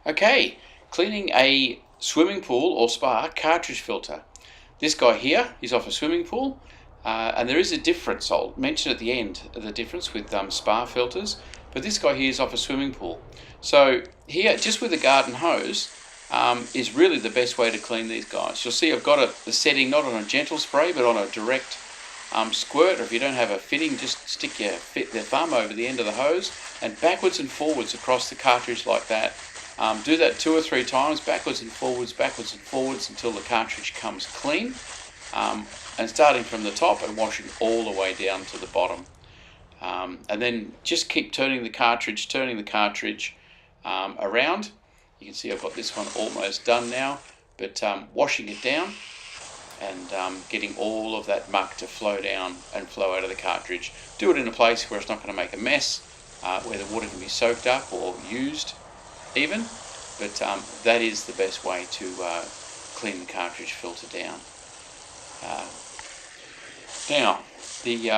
Okay, cleaning a swimming pool or spa cartridge filter. This guy here is off a swimming pool, and there is a difference. I'll mention at the end the difference with spa filters, but this guy here is off a swimming pool. So here, just with a garden hose, is really the best way to clean these guys. You'll see I've got the setting not on a gentle spray, but on a direct squirt, or if you don't have a fitting, just stick your thumb over the end of the hose and backwards and forwards across the cartridge like that. Do that 2 or 3 times, backwards and forwards until the cartridge comes clean, and starting from the top and washing all the way down to the bottom. And then just keep turning the cartridge around. You can see I've got this one almost done now, but washing it down and getting all of that muck to flow down and flow out of the cartridge. Do it in a place where it's not going to make a mess, where the water can be soaked up or used even, but that is the best way to clean the cartridge filter down. Now, the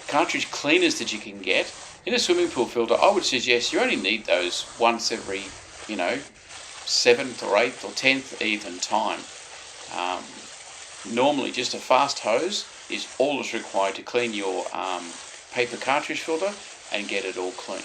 cartridge cleaners that you can get in a swimming pool filter, I would suggest you only need those once every, 7th or 8th or 10th even time. Normally just a fast hose is all that's required to clean your paper cartridge filter and get it all clean.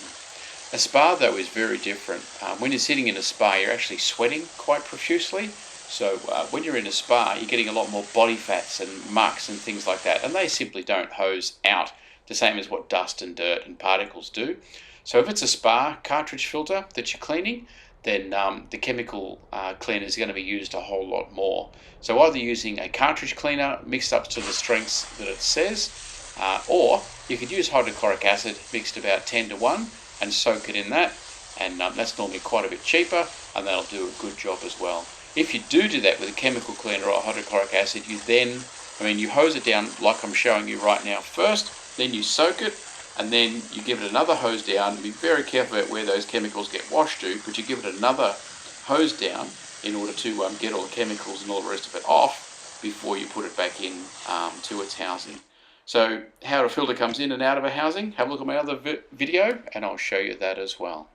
A spa though is very different. When you're sitting in a spa, you're actually sweating quite profusely. So when you're in a spa, you're getting a lot more body fats and mucks and things like that, and they simply don't hose out the same as what dust and dirt and particles do. So if it's a spa cartridge filter that you're cleaning, then the chemical cleaner is going to be used a whole lot more. So either using a cartridge cleaner mixed up to the strengths that it says, or you could use hydrochloric acid mixed about 10:1 and soak it in that, and that's normally quite a bit cheaper, and that'll do a good job as well. If you do that with a chemical cleaner or hydrochloric acid, you hose it down like I'm showing you right now first, then you soak it, and then you give it another hose down. Be very careful about where those chemicals get washed to, but you give it another hose down in order to get all the chemicals and all the rest of it off before you put it back in to its housing. So how a filter comes in and out of a housing, have a look at my other video and I'll show you that as well.